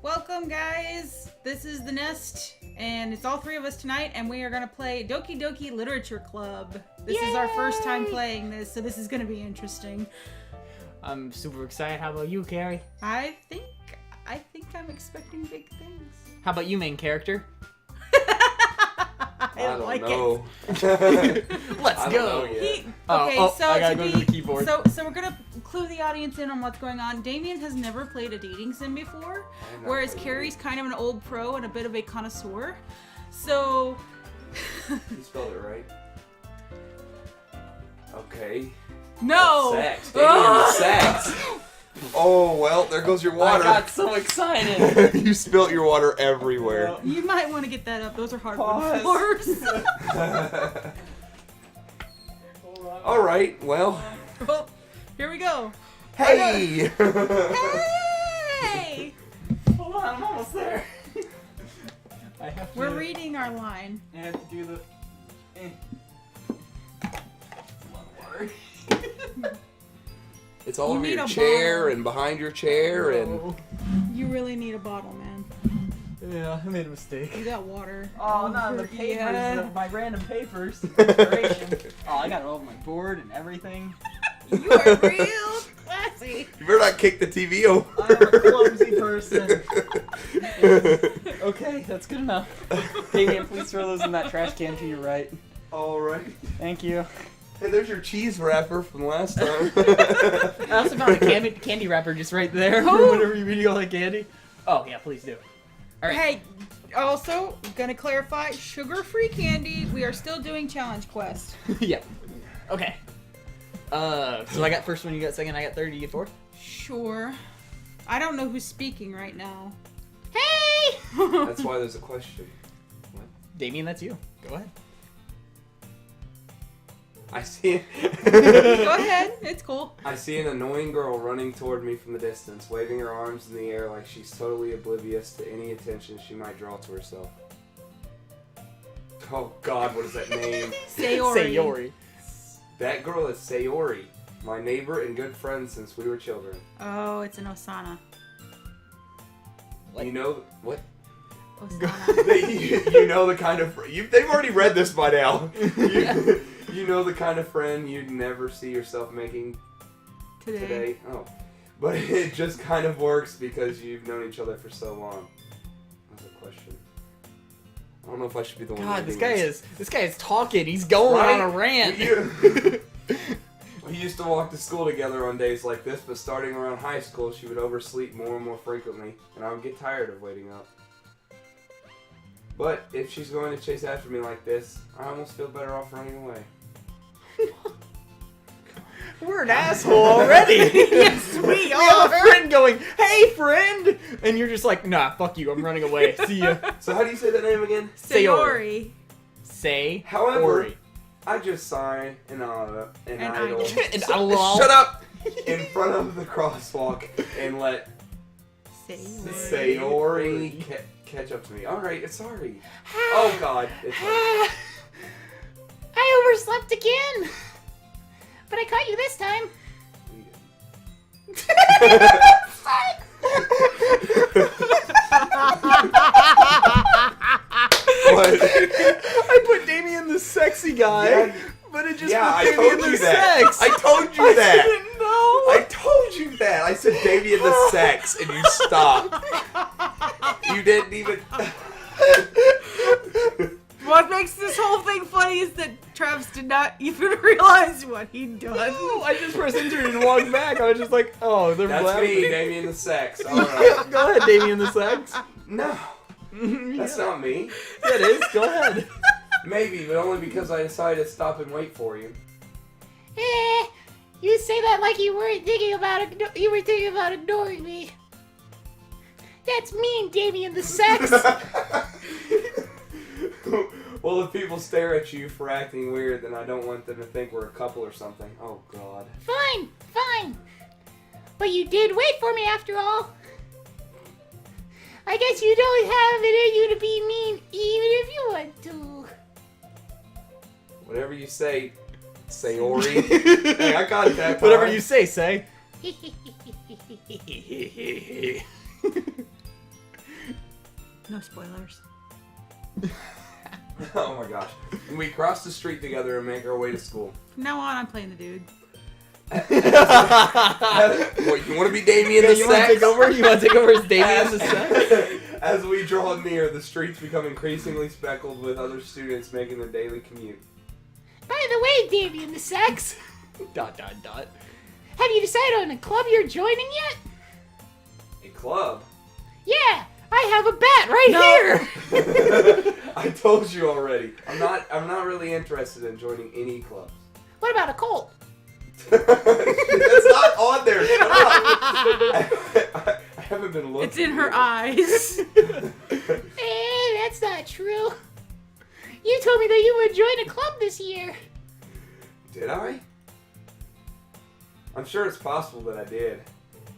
Welcome, guys. This is The Nest, and it's all three of us tonight, and we are going to play Doki Doki Literature Club. This is our first time playing this, so this is going to be interesting. I'm super excited. How about you, Carrie? I think I'm expecting big things. How about you, main character? I don't like know. Let's go. I gotta go to the keyboard. So we're gonna clue the audience in on what's going on. Damien has never played a dating sim before, whereas Carrie's kind of an old pro and a bit of a connoisseur. So You spelled it right. Okay. No. Sex. Damien the Sex. Oh well, there goes your water. I got so excited. You spilt your water everywhere. You might want to get that up. Those are hardwood floors. All right. Well. Well, here we go. Hey. Hey! Hold on, I'm almost there. We're reading our line. I have to do the. That's a lot of water. It's all You over need your a chair bottle. and behind your chair and. You really need a bottle, man. Yeah, I made a mistake. You got water. Oh, not the papers. Yeah. My random papers. Inspiration. Oh, I got it all over my board and everything. You are real classy. You better not kick the TV over. I'm a clumsy person. Okay, that's good enough. Damien, please throw those in that trash can to your right. All right. Thank you. Hey, there's your cheese wrapper from last time. I also found a candy wrapper just right there for whenever you're eating all that candy. Oh, yeah, please do. All right. Hey, also, gonna clarify, sugar-free candy. We are still doing challenge quest. Yeah. Okay. So I got first one, you got second, I got third, you get fourth? Sure. I don't know who's speaking right now. Hey! That's why there's a question. What? Damien, that's you. Go ahead. I see. Go ahead. It's cool. I see an annoying girl running toward me from the distance, waving her arms in the air like she's totally oblivious to any attention she might draw to herself. Oh God, what is that name? Sayori. That girl is Sayori, my neighbor and good friend since we were children. Oh, it's an Osana. You know what? Osana. You know the kind of they've already read this by now. You know the kind of friend you'd never see yourself making today. Oh, but it just kind of works because you've known each other for so long. That's a question. I don't know if I should be the one. God, reading this guy is talking. He's going on a rant. We used to walk to school together on days like this, but starting around high school, she would oversleep more and more frequently, and I would get tired of waiting up. But if she's going to chase after me like this, I almost feel better off running away. We're an asshole already. Yes, we have are. a friend going, "Hey, friend," and you're just like, "Nah, fuck you. I'm running away. See ya." So how do you say that name again? Sayori. However, I just signed an idol. Shut up! In front of the crosswalk and let Sayori catch up to me. Alright, sorry. Oh God. It's fine. I overslept again! But I caught you this time. What? I put Damien the sexy guy, Yeah. but it just Yeah, put I Damien told the you that. sex. I told you that. I didn't know. I told you that. I said Damien the Sex, and you stopped. You didn't even. What makes this whole thing funny is that Travis did not even realize what he'd done. No, I just pressed enter and walked back. I was just like, oh, they're That's laughing. me, Damien the Sex. Alright. Go ahead, Damien the sex. No, that's not me. Yeah, it is. Go ahead. Maybe, but only because I decided to stop and wait for you. You say that like you weren't thinking about it. You were thinking about ignoring me. That's mean, Damien the Sex. Well, if people stare at you for acting weird, then I don't want them to think we're a couple or something. Oh, God. Fine. But you did wait for me after all. I guess you don't have it in you to be mean, even if you want to. Whatever you say, Sayori. Hey, I got it that time. Whatever you say. No spoilers. Oh my gosh. We cross the street together and make our way to school. From now on, I'm playing the dude. What, you want to be Damien the You want to Sex? take over? You want to take over as Damien the Sex? As we draw near, the streets become increasingly speckled with other students making their daily commute. By the way, Damien the Sex, Dot, dot, dot. have you decided on a club you're joining yet? A club? Yeah, I have a bat right here. I told you already. I'm not really interested in joining any clubs. What about a cult? That's not on there. Shut up. I haven't been looking. It's in her eyes. That's not true. You told me that you would join a club this year. Did I? I'm sure it's possible that I did.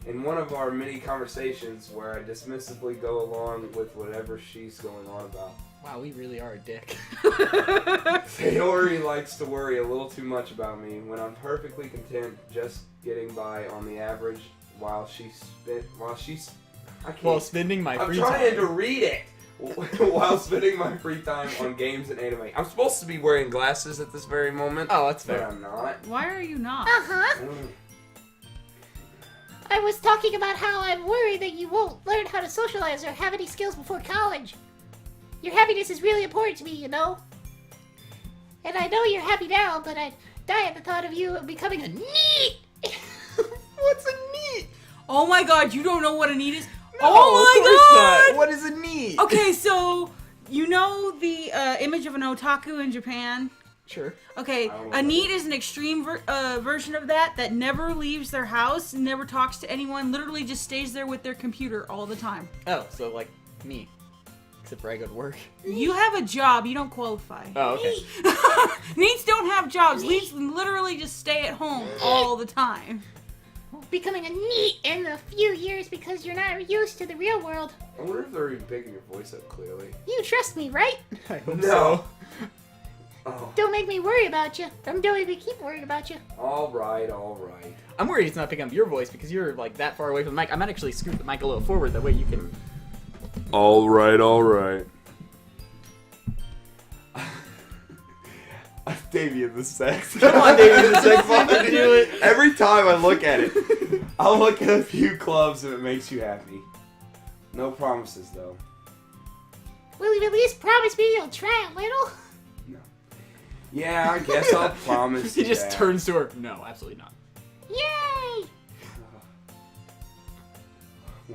In one of our many conversations where I dismissively go along with whatever she's going on about. Wow, we really are a dick. Sayori likes to worry a little too much about me when I'm perfectly content just getting by on the average while she's While spending my I'm free trying time. to read it while spending my free time on games and anime. I'm supposed to be wearing glasses at this very moment. Oh, that's But fair. I'm not. Why are you not? Uh-huh. Mm. I was talking about how I'm worried that you won't learn how to socialize or have any skills before college. Your happiness is really important to me, you know? And I know you're happy now, but I'd die at the thought of you becoming a NEET! What's a neat? Oh my god, you don't know what a need is? No, oh of my course god! not. What is a neat? Okay, so you know the image of an otaku in Japan? Sure. Okay, I don't know a what NEET that is an extreme version of that never leaves their house, never talks to anyone, literally just stays there with their computer all the time. Oh, so like me. Except for I go to work. You have a job, you don't qualify. Oh, okay. NEETs don't have jobs. NEETs literally just stay at home all the time. Becoming a NEET in a few years because you're not used to the real world. I wonder if they're even picking your voice up clearly. You trust me, right? I hope No. so. Oh. Don't make me worry about you. I'm going to keep worried about you. All right, all right. I'm worried it's not picking up your voice because you're like that far away from the mic. I might actually scoot the mic a little forward. That way you can. All right, all right. Damien the Sex. Come on, Damien the Sex. Fine. Do it. Every time I look at it, I'll look at a few clubs if it makes you happy. No promises, though. Will you at least promise me you'll try a little? Yeah, I guess I'll promise He you just that. turns to her. No, absolutely not. Yay!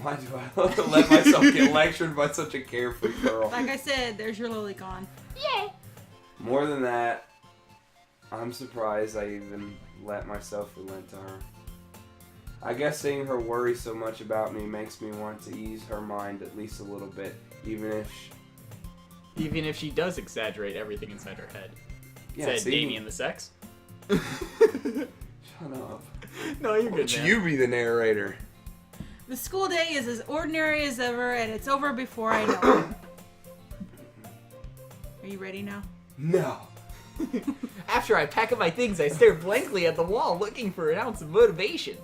Why do I let myself get lectured by such a carefree girl? Like I said, there's your lolicon. Yay! More than that, I'm surprised I even let myself relent to her. I guess seeing her worry so much about me makes me want to ease her mind at least a little bit, even if she does exaggerate everything inside her head. yeah, Said see? Damien the Sex. Shut up. No, you're Why good, don't man. you be the narrator? The school day is as ordinary as ever, and it's over before I know it. Are you ready now? No. After I pack up my things, I stare blankly at the wall, looking for an ounce of motivation.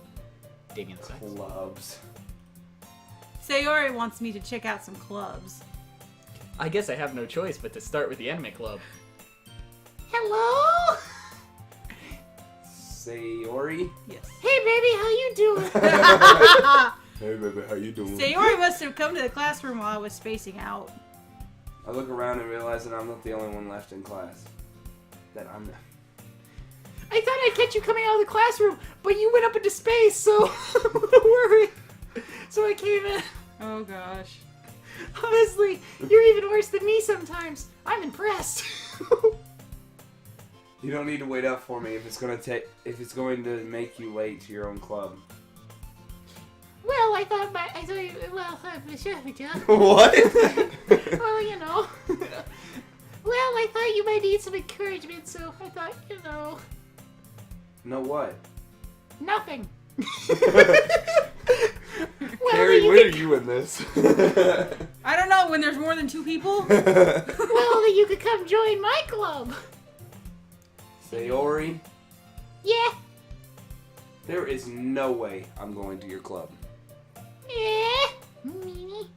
Damien the Sex. Clubs. Sayori wants me to check out some clubs. I guess I have no choice but to start with the anime club. Hello? Sayori? Yes. Hey, baby, how you doing? Hey baby, how you doing? Sayori must have come to the classroom while I was spacing out. I look around and realize that I'm not the only one left in class. That I'm not. I thought I'd catch you coming out of the classroom, but you went up into space, so I'm a little worried. So I came in. Oh gosh. Honestly, you're even worse than me sometimes. I'm impressed. You don't need to wait up for me if it's going to make you late to your own club. Well, I thought you, well, What? well, you know. Well, I thought you might need some encouragement, so I thought, No what? nothing. Carrie, you when could- are you in this? I don't know, when there's more than 2 people? Well, then you could come join my club. Sayori, Yeah. there is no way I'm going to your club. Yeah. Meanie.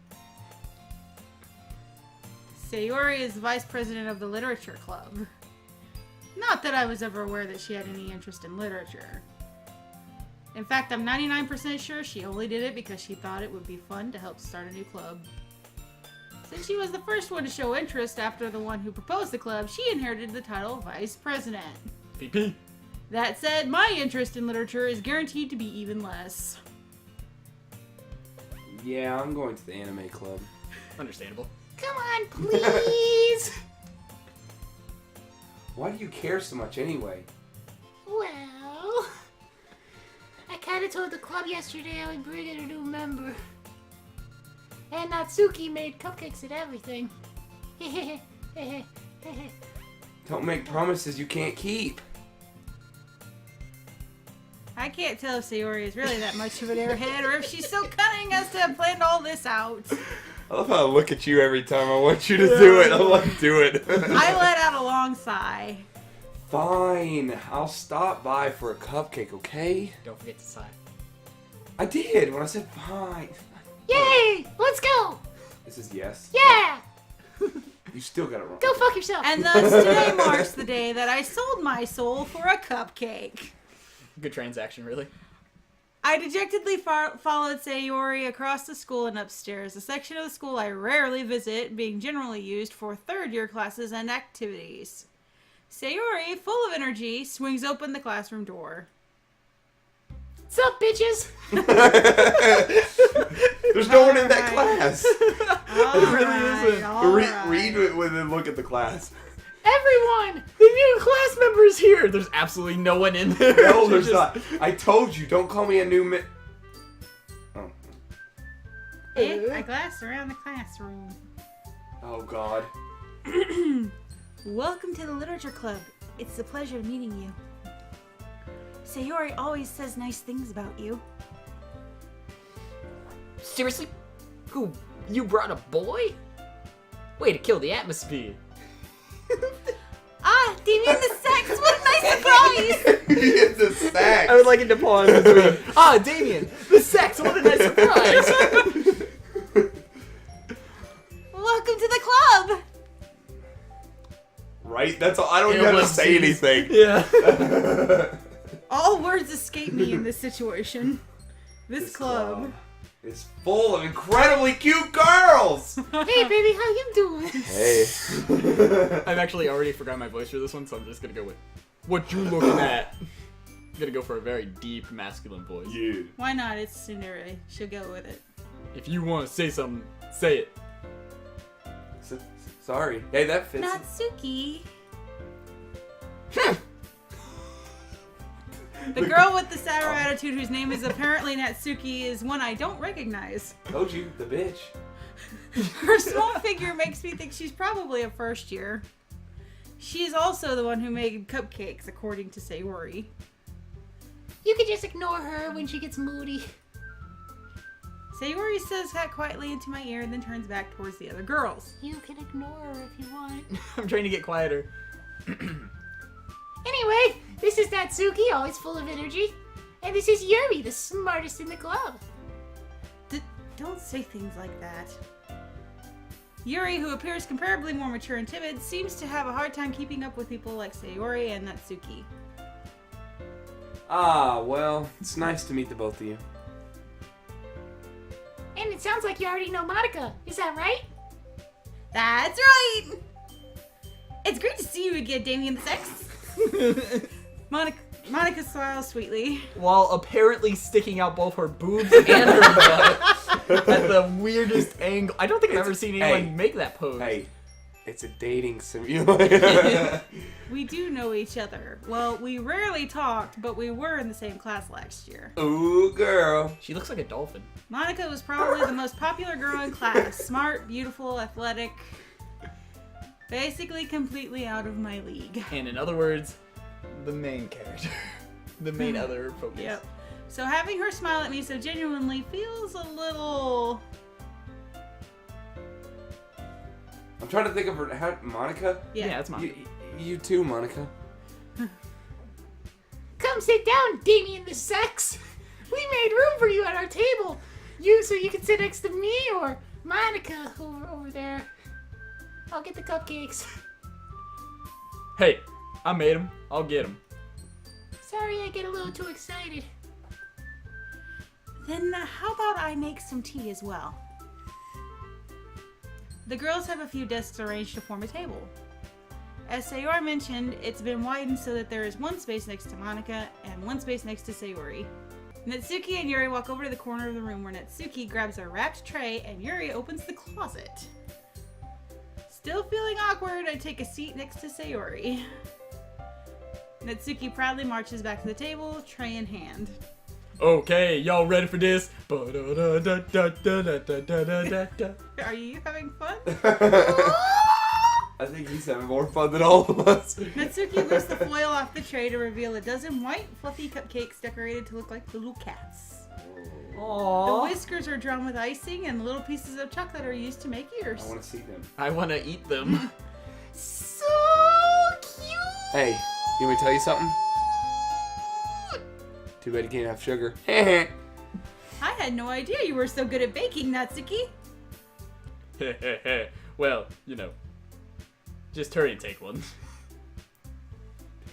Sayori is the vice president of the literature club. Not that I was ever aware that she had any interest in literature. In fact, I'm 99% sure she only did it because she thought it would be fun to help start a new club. Since she was the first one to show interest after the one who proposed the club, she inherited the title vice president. PP. That said, my interest in literature is guaranteed to be even less. Yeah, I'm going to the anime club. Understandable. Come on, please. Why do you care so much anyway? Well, I kind of told the club yesterday I would bring in a new member. And Natsuki made cupcakes and everything. Don't make promises you can't keep. I can't tell if Sayori is really that much of an airhead or if she's so cunning as to have planned all this out. I love how I look at you every time I want you to do it. I'm like, do it. I let out a long sigh. Fine. I'll stop by for a cupcake, okay? Don't forget to sigh. I did when I said fine. Yay! Let's go! This is yes. Yeah! You still got it wrong. Go fuck yourself! And thus today marks the day that I sold my soul for a cupcake. Good transaction, really. I dejectedly followed Sayori across the school and upstairs, a section of the school I rarely visit, being generally used for third-year classes and activities. Sayori, full of energy, swings open the classroom door. What's up, bitches? There's no one in that class. Alright. Read it when they look at the class. Everyone! The new class member's here! There's absolutely no one in there. No, She's there's not. I told you, don't call me a new Oh. I glass around the classroom. Oh, God. Welcome to the literature club. It's a pleasure meeting you. Sayori always says nice things about you. Seriously? Who? You brought a boy? Way to kill the atmosphere. Ah, Damien the Sex! What a nice surprise! It's a sack. I would like it to pause between. Ah, Damien, the sex! What a nice surprise! Welcome to the club! Right? That's all. I don't even have to say anything. Yeah. All words escape me in this situation. This club. Is full of incredibly cute girls. Hey, baby, how you doing? Hey. I've actually already forgotten my voice for this one, so I'm just gonna go with what you looking at. I'm gonna go for a very deep masculine voice. Yeah. Why not? It's Tsunere. She'll go with it. If you want to say something, say it. Sorry. Hey, that fits. Natsuki. The girl with the sour attitude whose name is apparently Natsuki is one I don't recognize. Told you, the bitch. Her small figure makes me think she's probably a first year. She's also the one who made cupcakes, according to Sayori. You can just ignore her when she gets moody. Sayori says that quietly into my ear and then turns back towards the other girls. You can ignore her if you want. I'm trying to get quieter. Anyway, this is Natsuki, always full of energy. And this is Yuri, the smartest in the club. Don't say things like that. Yuri, who appears comparably more mature and timid, seems to have a hard time keeping up with people like Sayori and Natsuki. Ah, well, it's nice to meet the both of you. And it sounds like you already know Monica. Is that right? That's right! It's great to see you again, Damien the Sex. Monica smiles sweetly. While apparently sticking out both her boobs and her butt at the weirdest angle. I don't think I've ever seen anyone make that pose. Hey, it's a dating simulator. We do know each other. Well, we rarely talked, but we were in the same class last year. Ooh, girl. She looks like a dolphin. Monica was probably the most popular girl in class. Smart, beautiful, athletic. Basically completely out of my league. And in other words, the main character. The main other focus. Yep. So having her smile at me so genuinely feels a little... I'm trying to think of her. Monica? Yeah, that's Monica. You too, Monica. Come sit down, Damien the Sex. We made room for you at our table. So you can sit next to me or Monica over there. I'll get the cupcakes. Hey, I made them. I'll get them. Sorry, I get a little too excited. Then how about I make some tea as well? The girls have a few desks arranged to form a table. As Sayori mentioned, it's been widened so that there is one space next to Monica and one space next to Sayori. Natsuki and Yuri walk over to the corner of the room where Natsuki grabs a wrapped tray and Yuri opens the closet. Still feeling awkward, I take a seat next to Sayori. Natsuki proudly marches back to the table, tray in hand. Okay, y'all ready for this? Are you having fun? I think he's having more fun than all of us. Natsuki lifts the foil off the tray to reveal a dozen white, fluffy cupcakes decorated to look like little cats. Aww. The whiskers are drawn with icing, and little pieces of chocolate are used to make ears. I want to see them. I want to eat them. So cute! Hey, you want me to tell you something? Too bad you can't have sugar. I had no idea you were so good at baking, Natsuki. Well, you know, just hurry and take one.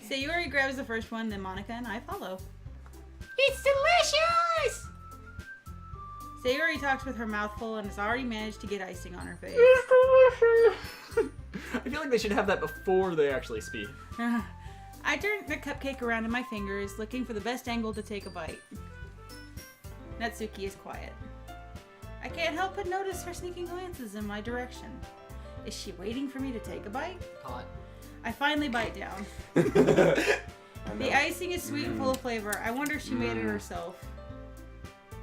Sayori grabs the first one, then Monica and I follow. It's delicious! Sayori talks with her mouth full and has already managed to get icing on her face. I feel like they should have that before they actually speak. I turn the cupcake around in my fingers, looking for the best angle to take a bite. Natsuki is quiet. I can't help but notice her sneaking glances in my direction. Is she waiting for me to take a bite? Hot. I finally bite down. The icing is sweet and full of flavor. I wonder if she made it herself.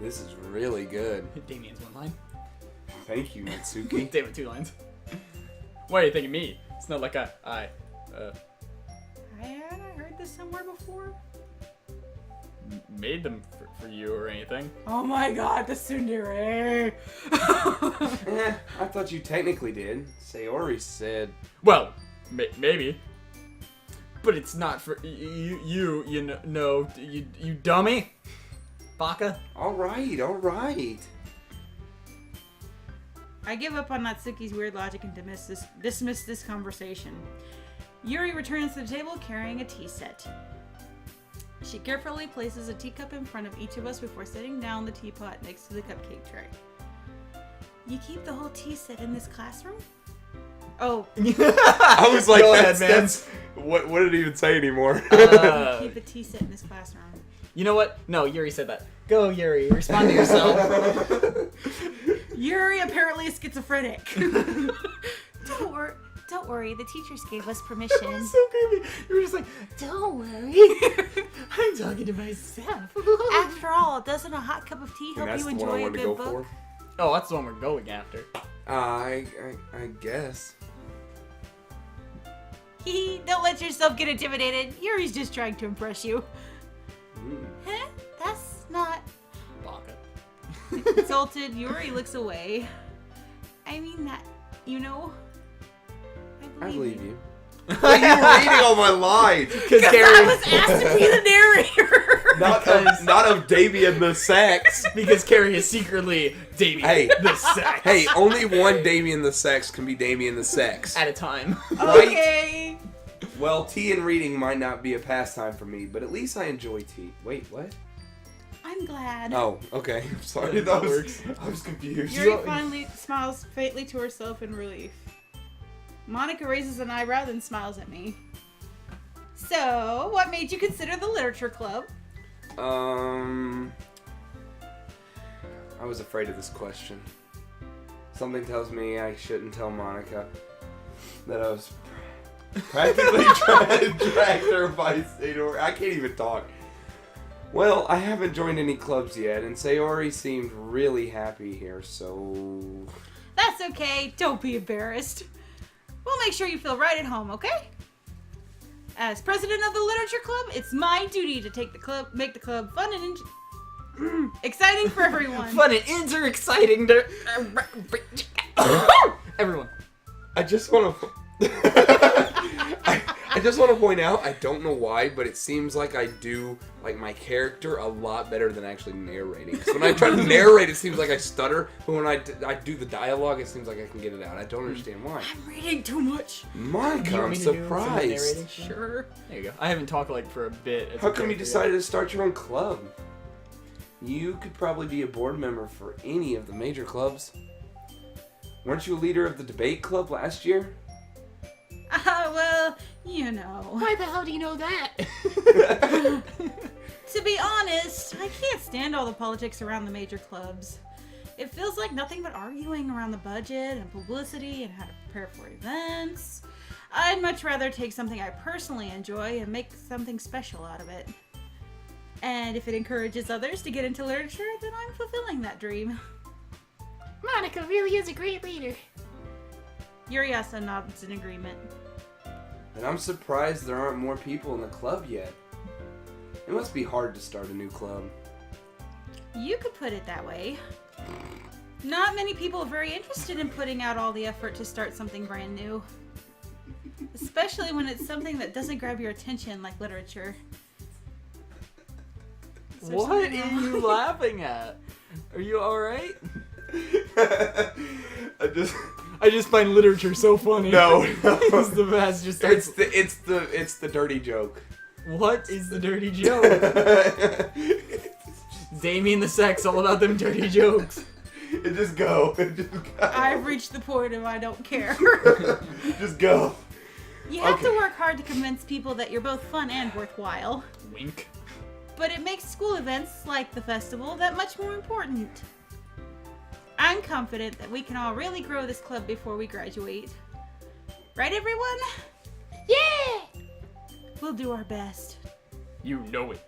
This is really good. Damien's one line. Thank you, Natsuki. Damien, 2 lines. Why are you thinking me? It's not like I heard this somewhere before. made them for you or anything. Oh my god, the tsundere! I thought you technically did. Sayori said. Well, maybe. But it's not for you know, you dummy. Baka. All right. I give up on Natsuki's weird logic and dismiss this conversation. Yuri returns to the table carrying a tea set. She carefully places a teacup in front of each of us before setting down the teapot next to the cupcake tray. You keep the whole tea set in this classroom? Oh. I was like, Go ahead, that's what did it even say anymore? Keep a tea set in this classroom. You know what? No, Yuri said that. Go, Yuri. Respond to yourself. Yuri apparently is schizophrenic. Don't worry, the teachers gave us permission. That was so creepy. You were just like, don't worry. I'm talking to myself. After all, doesn't a hot cup of tea And help that's you the one I enjoy a wanted to good go book? for. Oh, that's the one we're going after. I guess. Don't let yourself get intimidated. Yuri's just trying to impress you. Huh? That's not... Baka. Insulted, Yuri looks away. I mean that, you know... I believe you. Why are you reading all my lines? Because I was asked to be the narrator! Not of Damien the Sex. Because Carrie is secretly Damien the Sex. Hey, only one Damien the Sex can be Damien the Sex. At a time. Okay. Well, tea and reading might not be a pastime for me, but at least I enjoy tea. Wait, what? I'm glad. Oh, okay. Sorry, That works. I was confused. Yuri finally smiles faintly to herself in relief. Monica raises an eyebrow, then smiles at me. So, what made you consider the literature club? I was afraid of this question. Something tells me I shouldn't tell Monica that I was practically trying to drag her by Sayori. I can't even talk. Well, I haven't joined any clubs yet, and Sayori seemed really happy here, so... That's okay. Don't be embarrassed. We'll make sure you feel right at home, okay? As president of the literature club, it's my duty to make the club fun and exciting for everyone. Fun and exciting to everyone. I just want to... I just want to point out, I don't know why, but it seems like I do like my character a lot better than actually narrating. So when I try to narrate, it seems like I stutter, but when I do the dialogue, it seems like I can get it out. I don't understand why. I'm reading too much. Mike, You want I'm me to do some surprised. narrating? Sure. There you go. I haven't talked like for a bit. as How a come you character decided to start your own club? You could probably be a board member for any of the major clubs. Weren't you a leader of the debate club last year? Well, you know. Why the hell do you know that? To be honest, I can't stand all the politics around the major clubs. It feels like nothing but arguing around the budget and publicity and how to prepare for events. I'd much rather take something I personally enjoy and make something special out of it. And if it encourages others to get into literature, then I'm fulfilling that dream. Monica really is a great leader. Yuri also nods in agreement. And I'm surprised there aren't more people in the club yet. It must be hard to start a new club. You could put it that way. Not many people are very interested in putting out all the effort to start something brand new. Especially when it's something that doesn't grab your attention like literature. Is there What something are wrong? you laughing at? Are you alright? I just find literature so funny. No. It's the best. Just starts. It's the dirty joke. What is the dirty joke? Damien the Sex, all about them dirty jokes. Just go. I've reached the point of I don't care. Just go. You have to Okay. work hard to convince people that you're both fun and worthwhile. Wink. But it makes school events like the festival that much more important. I'm confident that we can all really grow this club before we graduate. Right, everyone? Yeah! We'll do our best. You know it.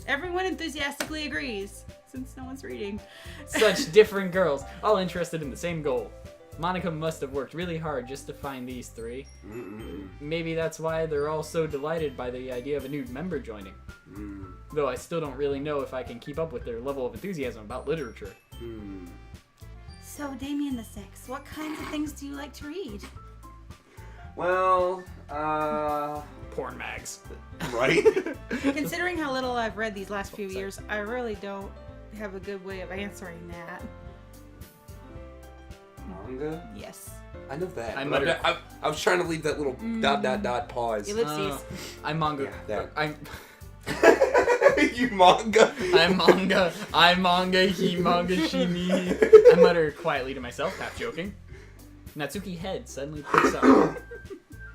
Everyone enthusiastically agrees, since no one's reading. Such different girls, all interested in the same goal. Monica must have worked really hard just to find these three. Mm-mm. Maybe that's why they're all so delighted by the idea of a new member joining. Mm. Though I still don't really know if I can keep up with their level of enthusiasm about literature. Mm. So, Damien the Sex, what kinds of things do you like to read? Well, Porn mags. right? Considering how little I've read these last few years, I really don't have a good way of answering that. Manga? Yes. I know that. I but muttered- I was trying to leave that little ... pause. Ellipses. I'm manga. Yeah, that. I'm You manga? I'm manga. I'm manga. He manga. She me. I mutter quietly to myself, half joking. Natsuki's head suddenly picks up.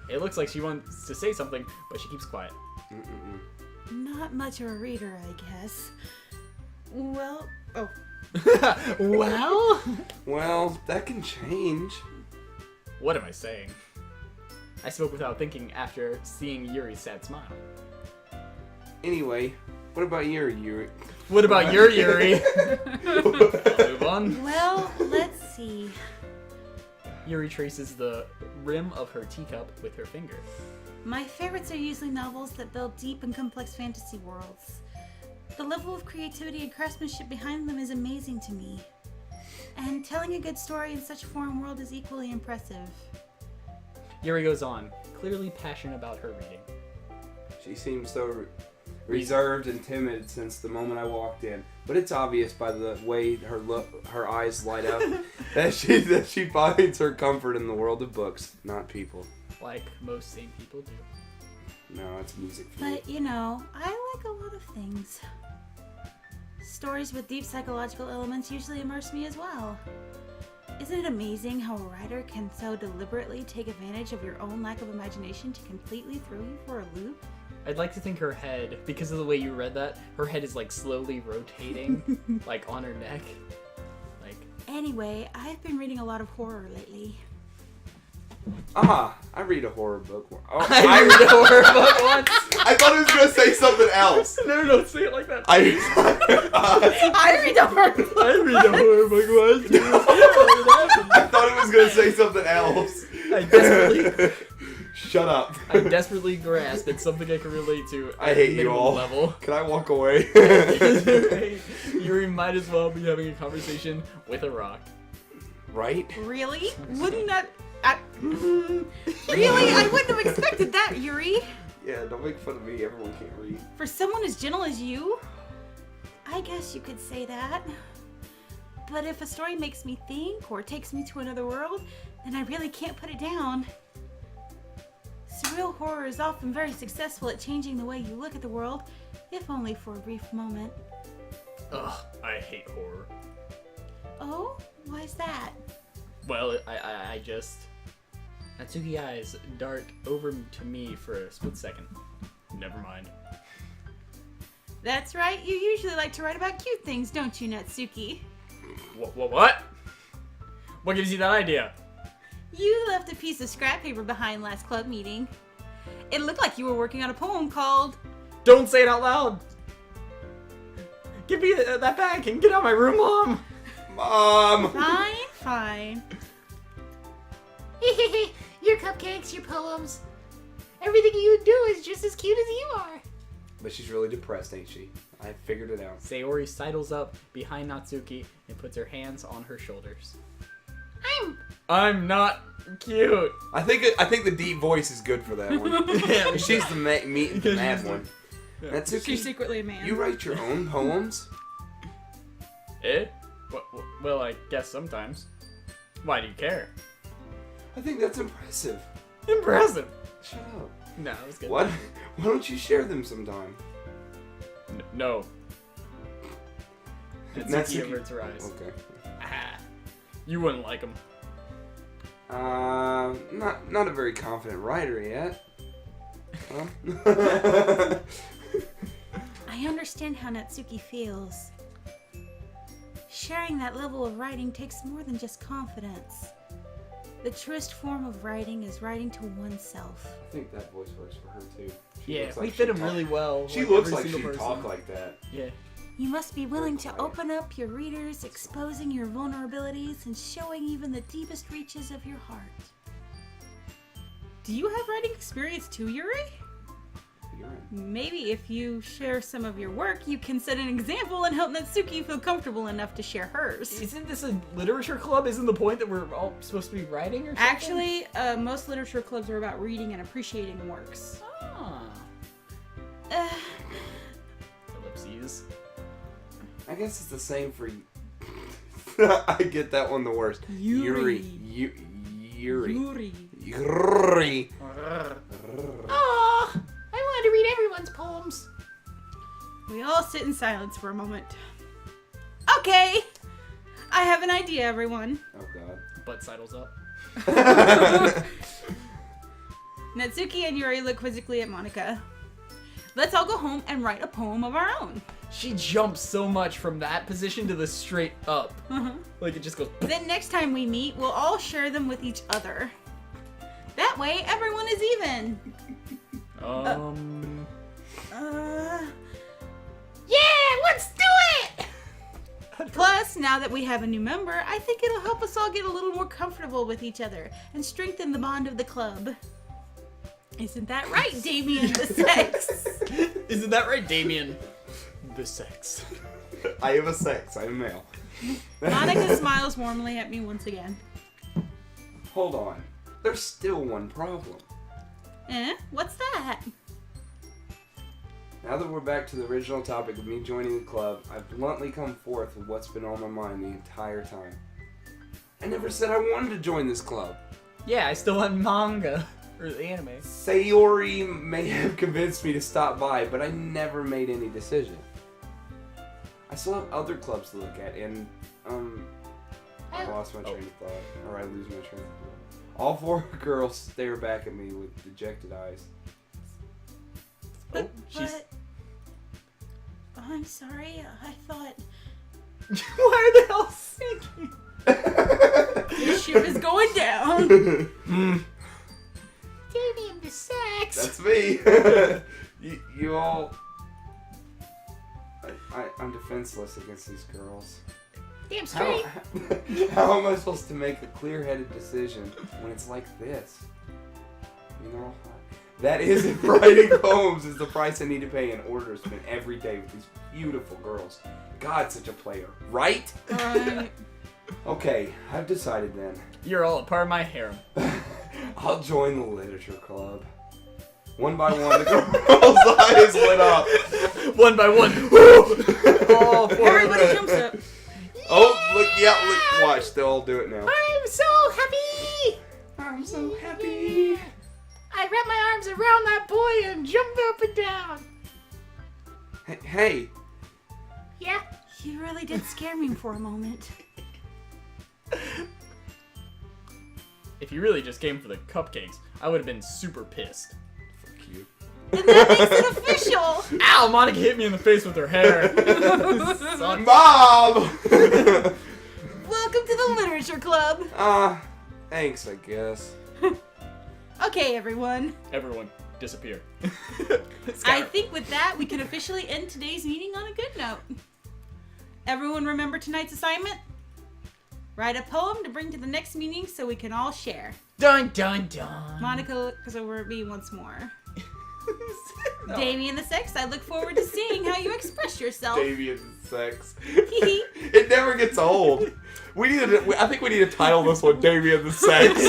It looks like she wants to say something, but she keeps quiet. Mm-mm-mm. Not much of a reader, I guess. Well, oh. Well? Well, that can change. What am I saying? I spoke without thinking after seeing Yuri's sad smile. Anyway, what about Yuri? What about your Yuri? I'll move on. Well, let's see. Yuri traces the rim of her teacup with her finger. My favorites are usually novels that build deep and complex fantasy worlds. The level of creativity and craftsmanship behind them is amazing to me. And telling a good story in such a foreign world is equally impressive. Yuri goes on, clearly passionate about her reading. She seems so reserved and timid since the moment I walked in, but it's obvious by the way her eyes light up that she finds her comfort in the world of books, not people. Like most sane people do. No, it's music for me. But, you know, I like a lot of things. Stories with deep psychological elements usually immerse me as well. Isn't it amazing how a writer can so deliberately take advantage of your own lack of imagination to completely throw you for a loop? I'd like to think her head, because of the way you read that, her head is like slowly rotating, like on her neck. Like, Anyway, I've been reading a lot of horror lately. I read a horror book. Oh, I read a horror book once. I thought he was gonna say something else. No, don't say it like that. I I read a horror book. I read a horror book once. I thought he was gonna say something else. Shut up. I desperately grasp at something I can relate to at I hate you minimum all. level. Can I walk away? Yuri might as well be having a conversation with a rock. Right? Really? Wouldn't that... Really? I wouldn't have expected that, Yuri. Yeah, don't make fun of me. Everyone can't read. For someone as gentle as you? I guess you could say that. But if a story makes me think or takes me to another world, then I really can't put it down. Surreal horror is often very successful at changing the way you look at the world, if only for a brief moment. Ugh, I hate horror. Oh? Why is that? Well, I just... Natsuki eyes dart over to me for a split second. Never mind. That's right, you usually like to write about cute things, don't you, Natsuki? What? What gives you that idea? You left a piece of scrap paper behind last club meeting. It looked like you were working on a poem called... Don't say it out loud! Give me that bag and get out of my room, Mom! Mom! Fine. Your cupcakes, your poems. Everything you do is just as cute as you are. But she's really depressed, ain't she? I figured it out. Sayori sidles up behind Natsuki and puts her hands on her shoulders. I'm not cute. I think the deep voice is good for that one. Yeah, She's the mad one. Yeah. Natsuki, She's secretly a man. you write your own poems? Eh? Well, I guess sometimes. Why do you care? I think that's impressive. Impressive. Shut up. No, it was good. What? Why don't you share them sometime? No. Natsuki Natsuki- averts her eyes. Okay. Ah, you wouldn't like him. Not a very confident writer yet. Huh? I understand how Natsuki feels. Sharing that level of writing takes more than just confidence. The truest form of writing is writing to oneself. I think that voice works for her too. She Yeah, looks we like fit she him talk- really well. She looks every like single she person. talk like that. Yeah. You must be willing to open up your readers, exposing your vulnerabilities, and showing even the deepest reaches of your heart. Do you have writing experience too, Yuri? Maybe if you share some of your work, you can set an example and help Natsuki feel comfortable enough to share hers. Isn't this a literature club? Isn't the point that we're all supposed to be writing or something? Actually, most literature clubs are about reading and appreciating works. Ah. Ellipses. I guess it's the same for. I get that one the worst. Yuri. Yuri. Oh, I wanted to read everyone's poems. We all sit in silence for a moment. Okay, I have an idea, everyone. Oh God. Butt sidles up. Natsuki and Yuri look quizzically at Monica. Let's all go home and write a poem of our own. She jumps so much from that position to the straight up. Like it just goes. Then next time we meet, we'll all share them with each other. That way, everyone is even. Yeah, let's do it! Plus, now that we have a new member, I think it'll help us all get a little more comfortable with each other and strengthen the bond of the club. Isn't that right, Damien the Sex? Isn't that right, Damien the Sex? I have a sex. I'm male. Monica smiles warmly at me once again. Hold on. There's still one problem. What's that? Now that we're back to the original topic of me joining the club, I've bluntly come forth with what's been on my mind the entire time. I never said I wanted to join this club. Yeah, I still want manga. Or the anime. Sayori may have convinced me to stop by, but I never made any decision. I still have other clubs to look at, and, I lost my train of thought. Or I lose my train of thought. All four girls stare back at me with dejected eyes. Oh, she's... Oh, I'm sorry, I thought... Why are they all singing? This ship is going down! Damien the Sex. That's me. you all. I'm defenseless against these girls. Damn straight. How am I supposed to make a clear-headed decision when it's like this? You know, that is if writing poems is the price I need to pay in order to spend every day with these beautiful girls. God, such a player, right? Okay, I've decided then. You're all a part of my harem. I'll join the literature club. One by one, the girls' eyes lit up. One by one. All four. Everybody jumps up. Oh, look, yeah, look, watch, they'll all do it now. I'm so happy! I'm so happy. I wrapped my arms around that boy and jumped up and down. Hey, Yeah? You really did scare me for a moment. If you really just came for the cupcakes, I would have been super pissed. fuck you. And that makes it official. Ow! Monica hit me in the face with her hair. Son. Bob! Welcome to the Literature Club. Thanks, I guess. Okay, everyone. Everyone, disappear. I think with that, we can officially end today's meeting on a good note. Everyone remember tonight's assignment? Write a poem to bring to the next meeting so we can all share. Dun dun dun. Monica looks over at me once more. No. Damien the Sex, I look forward to seeing how you express yourself. Damien the Sex. Hee It never gets old. I think we need to title this one Damien the Sex.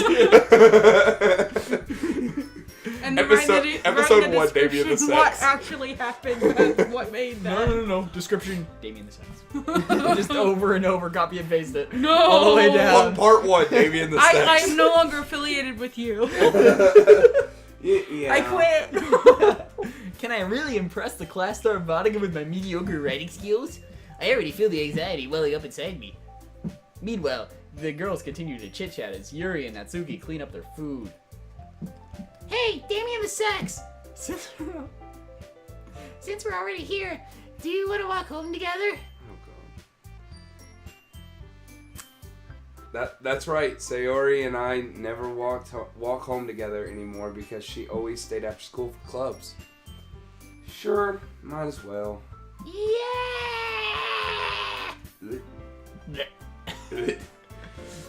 And Episode 1, Damien the Sex. What actually happened and what made that. No. Description, Damien the Sex. Just over and over, copy and paste it. No. All the way down. Part 1, Damien the Sex. I am no longer affiliated with you. Yeah. I quit. Can I really impress the class star Monica with my mediocre writing skills? I already feel the anxiety welling up inside me. Meanwhile, the girls continue to chit-chat as Yuri and Natsuki clean up their food. Hey, Damien the Sex! Since we're already here, do you want to walk home together? That's right. Sayori and I never walk home together anymore because she always stayed after school for clubs. Sure, might as well. Yeah!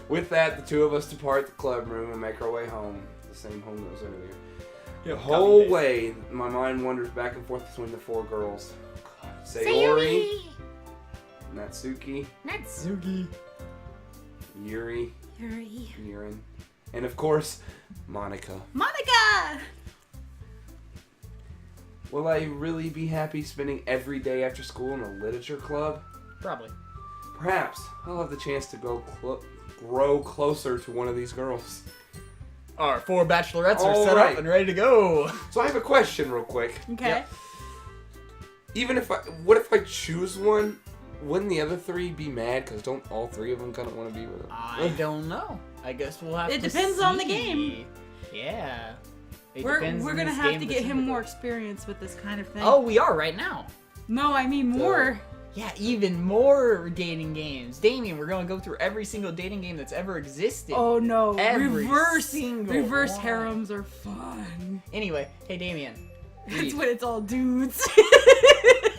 With that, the two of us depart the club room and make our way home. The same home that was earlier. The whole way, my mind wanders back and forth between the four girls. Sayori, Natsuki, Natsuki. Yuri, Yuri. Yurin, and of course, Monica. Monica! Will I really be happy spending every day after school in a literature club? Probably. Perhaps I'll have the chance to grow closer to one of these girls. Our 4 bachelorettes are All set right. up and ready to go. So I have a question real quick. Okay. Yep. What if I choose one? Wouldn't the other 3 be mad? Because don't all 3 of them kind of want to be with her? I don't know. I guess we'll have to It depends on the game. see. Yeah. It We're depends on gonna this have game to get him specifically. more experience with this kind of thing. Oh, we are right now. No, I mean more. Yeah, even more dating games. Damien, we're going to go through every single dating game that's ever existed. Oh no. Every reverse single one. harems are fun. Anyway, hey Damien. That's Read. when it's all dudes.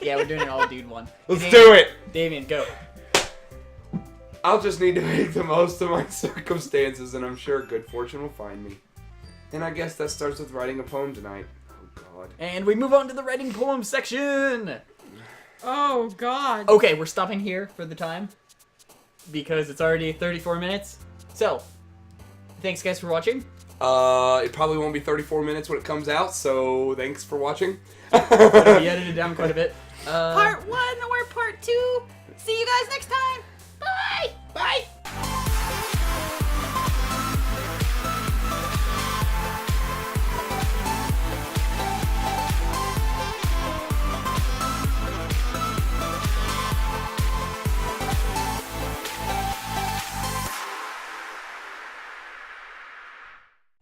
Yeah, we're doing an all dude one. Let's Damien, do it! Damien, go. I'll just need to make the most of my circumstances, and I'm sure good fortune will find me. And I guess that starts with writing a poem tonight. Oh God. And we move on to the writing poem section. Oh god. Okay, we're stopping here for the time because it's already 34 minutes. So, thanks guys for watching. It probably won't be 34 minutes when it comes out, so thanks for watching. It'll be edited down quite a bit. Part 1 or part 2. See you guys next time. Bye. Bye!